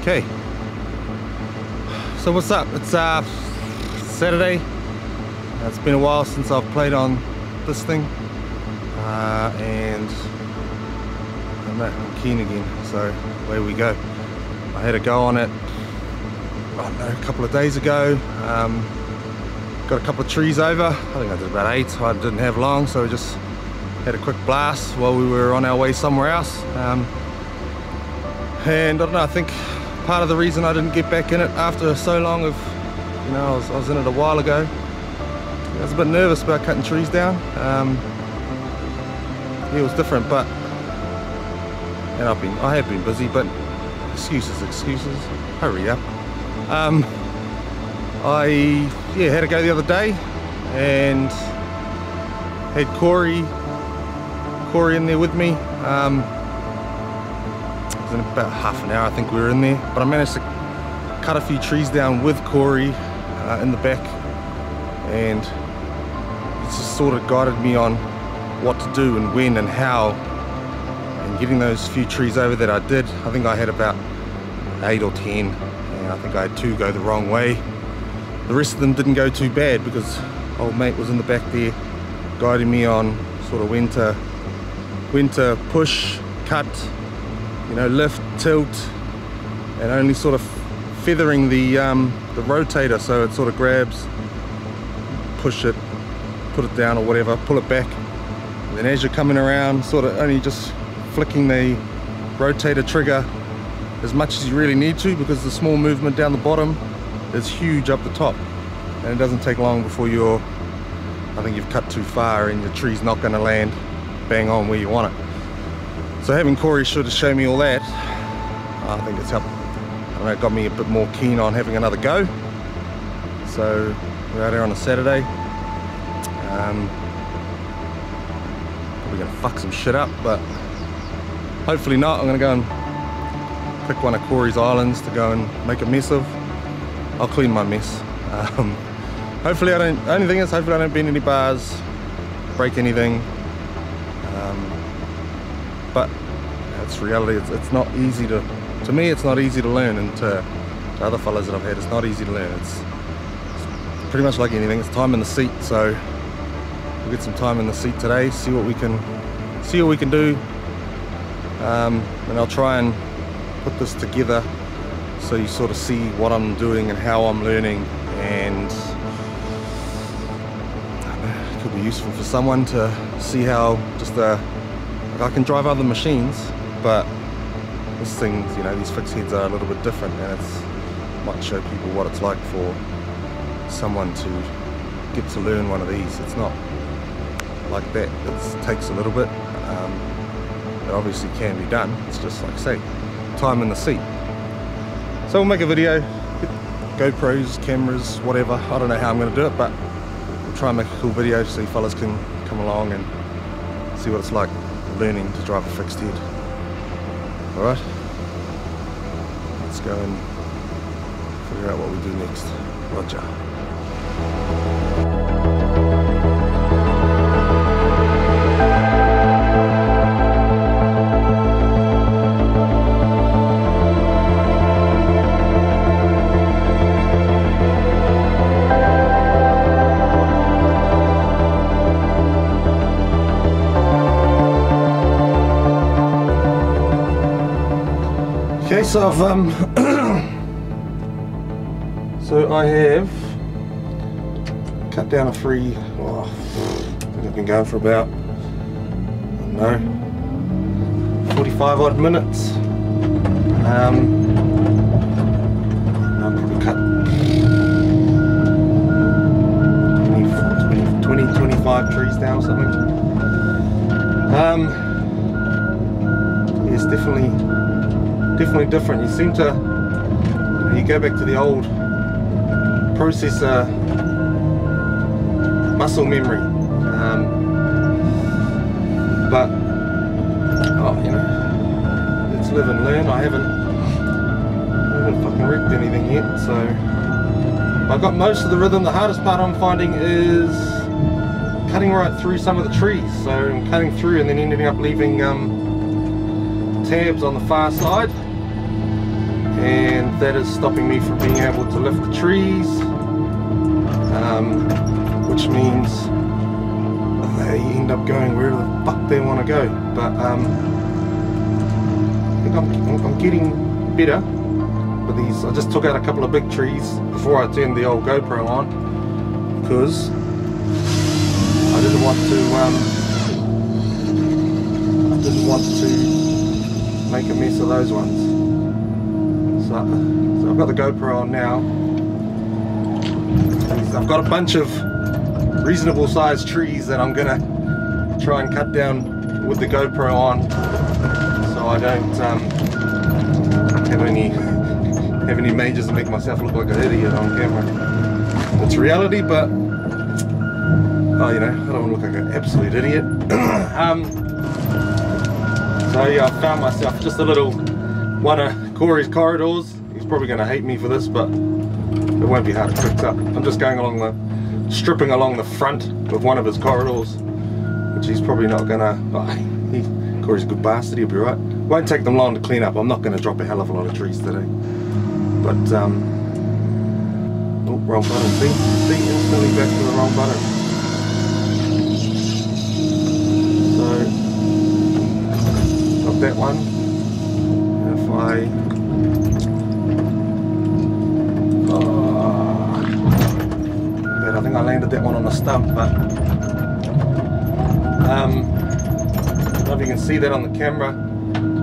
Okay, so what's up? It's Saturday. It's been a while since I've played on this thing, and I don't know, I'm keen again, so away we go. I had a go on it, I don't know, a couple of days ago. Got a couple of trees over. I think I did about 8. I didn't have long, so we just had a quick blast while we were on our way somewhere else. And I don't know, I think part of the reason I didn't get back in it after so long of, you know, I was in it a while ago. I was a bit nervous about cutting trees down. Yeah, it was different, but, and I have been busy, but excuses, hurry up. I had to go the other day and had Corey in there with me. In about half an hour I think we were in there, but I managed to cut a few trees down with Corey in the back, and it just sort of guided me on what to do and when and how, and getting those few trees over that I did. I think I had about 8 or 10, and I think I had 2 go the wrong way. The rest of them didn't go too bad because old mate was in the back there guiding me on sort of when to push, cut, you know, lift, tilt, and only sort of feathering the rotator so it sort of grabs, push it, put it down or whatever, pull it back, and then as you're coming around, sort of only just flicking the rotator trigger as much as you really need to, because the small movement down the bottom is huge up the top, and it doesn't take long before I think you've cut too far and your tree's not going to land bang on where you want it. So having Corey should have shown me all that, I think it's helped. I don't know, it got me a bit more keen on having another go. So we're out there on a Saturday. Probably gonna fuck some shit up, but hopefully not. I'm gonna go and pick one of Corey's islands to go and make a mess of. I'll clean my mess. Hopefully only thing is, hopefully I don't bend any bars, break anything. But it's reality. It's not easy to me it's not easy to learn, and to other fellas that I've had, it's not easy to learn. It's pretty much like anything, it's time in the seat. So we'll get some time in the seat today, see what we can do, and I'll try and put this together so you sort of see what I'm doing and how I'm learning, and it could be useful for someone to see how just I can drive other machines, but this thing, you know, these fixed heads are a little bit different, and might show people what it's like for someone to get to learn one of these. It's not like that. It takes a little bit. It obviously can be done. It's just like, say, time in the seat. So we'll make a video, get GoPros, cameras, whatever. I don't know how I'm going to do it, but we'll try and make a cool video so you fellas can come along and see what it's like learning to drive a fixed head. Alright, let's go and figure out what we do next. Roger. Okay, so I have cut down a free, I think I've been going for about, I don't know, 45 odd minutes. I'll probably cut 25 trees down or something. It's definitely different. You seem to, you go back to the old processor muscle memory, but you know, it's live and learn. I haven't fucking wrecked anything yet, so I've got most of the rhythm. The hardest part I'm finding is cutting right through some of the trees. So I'm cutting through and then ending up leaving tabs on the far side, and that is stopping me from being able to lift the trees, which means they end up going wherever the fuck they want to go. But I think I'm getting better with these. I just took out a couple of big trees before I turned the old GoPro on, because I didn't want to make a mess of those ones. So I've got the GoPro on now. I've got a bunch of reasonable sized trees that I'm gonna try and cut down with the GoPro on, so I don't have any majors and make myself look like an idiot on camera. It's reality, but oh, you know, I don't want to look like an absolute idiot. So yeah, I found myself just a little one of Corey's corridors. He's probably going to hate me for this, but it won't be hard to fix up. I'm just going along stripping along the front of one of his corridors, which he's probably not going to, Corey's a good bastard, he'll be right. Won't take them long to clean up. I'm not going to drop a hell of a lot of trees today. But, oh, wrong button, see, instantly back to the wrong button. So, got that one. If I think I landed that one on a stump, but I don't know if you can see that on the camera,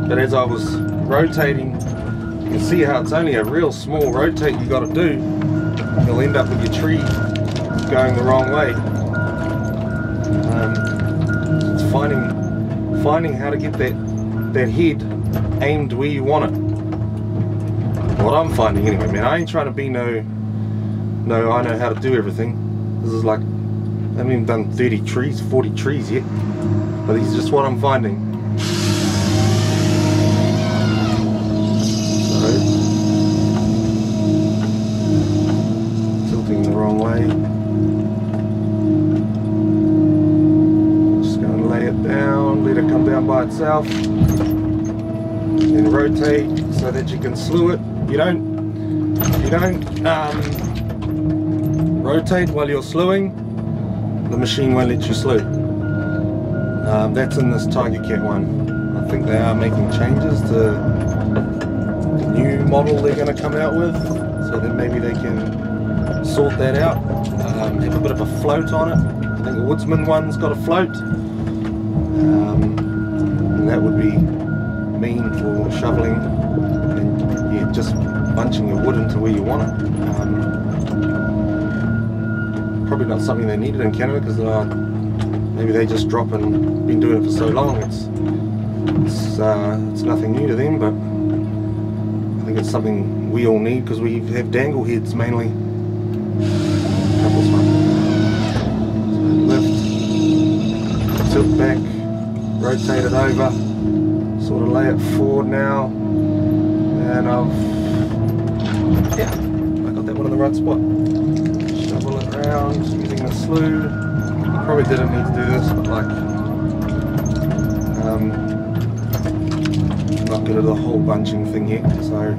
but as I was rotating, you can see how it's only a real small rotate you got to do. You'll end up with your tree going the wrong way. It's finding how to get that head aimed where you want it. What I'm finding anyway, man. I ain't trying to be no I know how to do everything. This is like, I haven't even done 30 trees, 40 trees yet, but this is just what I'm finding. So, tilting the wrong way. Just going to lay it down, let it come down by itself, then rotate so that you can slew it. You don't rotate while you're slewing, the machine won't let you slew. That's in this Tigercat one. I think they are making changes to the new model they're going to come out with, so then maybe they can sort that out. Have a bit of a float on it. I think the Woodsman one's got a float, and that would be mean for shoveling and yeah, just bunching your wood into where you want it. Probably not something they needed in Canada, because maybe they just drop and been doing it for so long. It's nothing new to them, but I think it's something we all need because we have dangle heads mainly. Couples one. So lift, tilt back, rotate it over, sort of lay it forward now, and I got that one in the right spot. Shovel it around using the slew. I probably didn't need to do this, but like, I'm not good at the whole bunching thing yet, so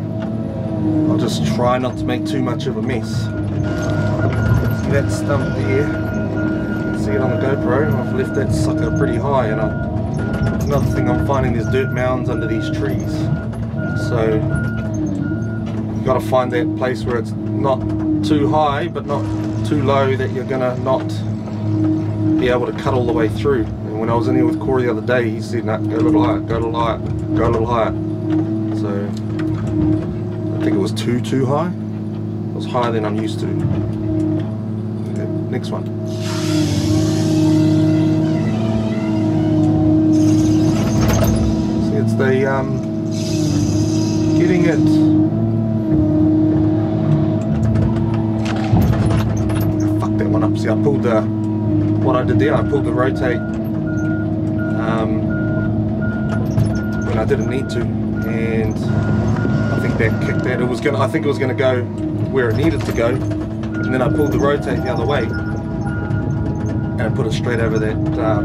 I'll just try not to make too much of a mess. See that stump there? You can see it on the GoPro. I've left that sucker pretty high, and another thing I'm finding, there's dirt mounds under these trees, so you've got to find that place where it's not too high but not too low that you're gonna not be able to cut all the way through. And when I was in here with Corey the other day, he said, no, go a little higher, go a little higher, go a little higher. So I think it was too high. It was higher than I'm used to. Okay, next one. See, it's the getting it. That one up. See, I pulled the, what I did there, I pulled the rotate when I didn't need to, and I think that kicked that. I think it was gonna go where it needed to go, and then I pulled the rotate the other way, and I put it straight over that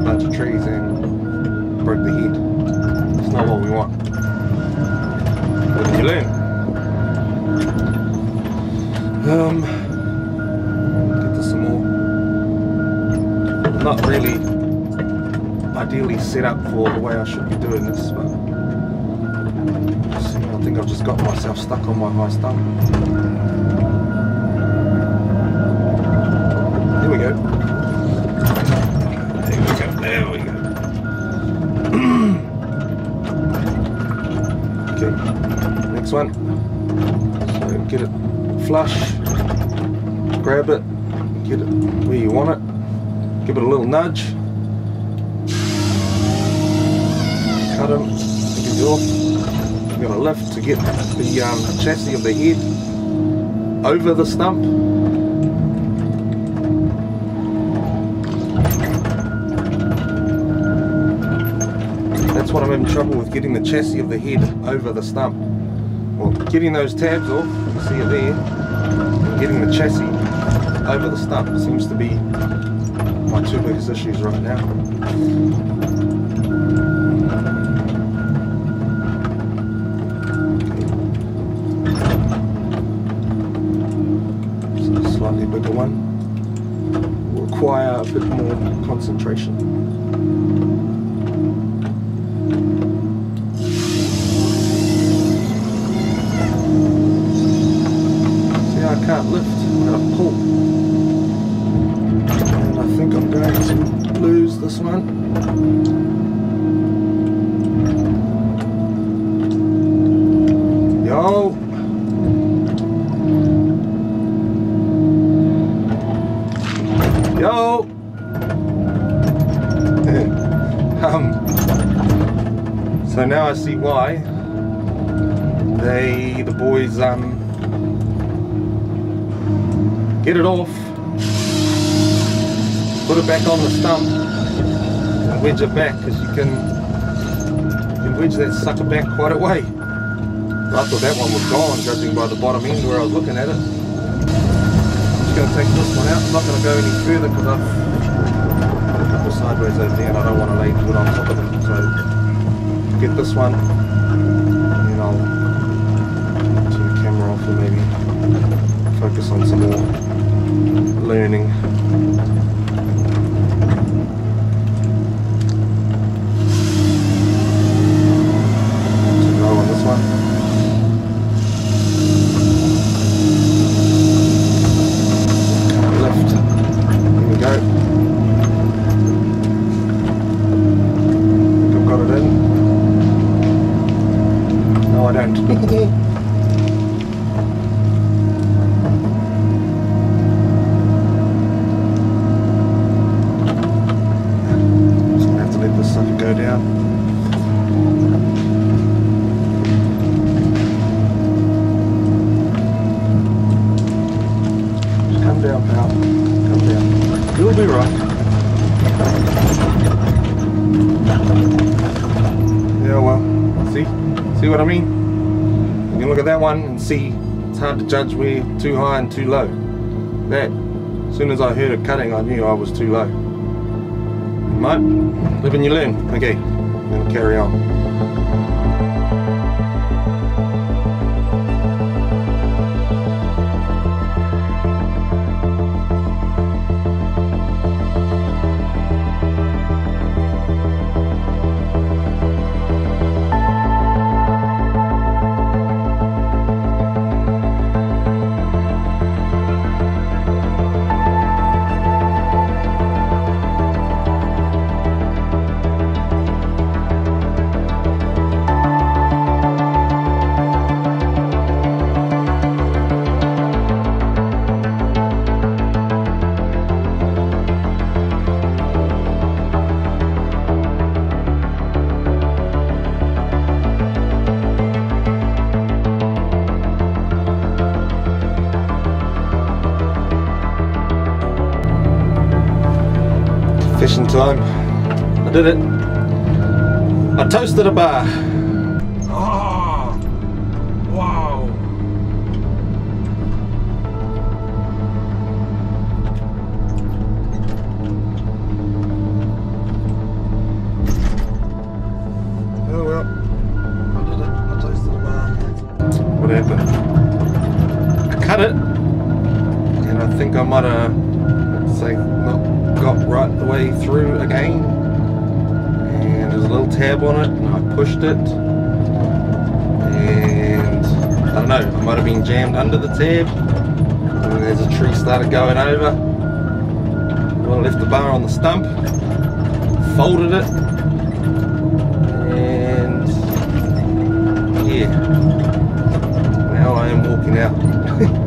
bunch of trees and broke the head. It's not what we want. But you learn. Get this some more. Not really ideally set up for the way I should be doing this, but see, I think I've just got myself stuck on my high stump. There we go. There we go. There we go. Okay, next one. So get it flush, grab it, get it where you want it, give it a little nudge, cut him, take it off. You're going to lift to get the chassis of the head over the stump. That's what I'm having trouble with, getting the chassis of the head over the stump. Well, getting those tabs off, you see it there, and getting the chassis over the stump seems to be my two biggest issues right now. So a slightly bigger one will require a bit more concentration. I can't lift, I'm going to pull, and I think I'm going to lose this one. Yo! Yo! So now I see why the boys get it off, put it back on the stump, and wedge it back, because you can wedge that sucker back quite a way. I thought that one was gone, judging by the bottom end where I was looking at it. I'm just going to take this one out. I'm not going to go any further because I've got a couple sideways over there and I don't want to lay wood on top of them. So get this one, and then I'll turn the camera off and maybe focus on some more learning. To go on this one. Lift. Here we go. I think I've got it in. No, I don't. Go down. Come down, pal. Come down. You'll be right. Yeah, well, see what I mean? You can look at that one and see it's hard to judge where too high and too low. That, as soon as I heard it cutting, I knew I was too low. Right? Live and you learn. Okay, then carry on. Fishing time. I did it. I toasted a bar. Oh, wow. Oh well. I did it. I toasted a bar. What happened? I cut it I think I might have, say, not got right the way through again, and there's a little tab on it, and I pushed it, and I don't know, I might have been jammed under the tab, and as a tree started going over, I left the bar on the stump, folded it, and yeah, now I am walking out.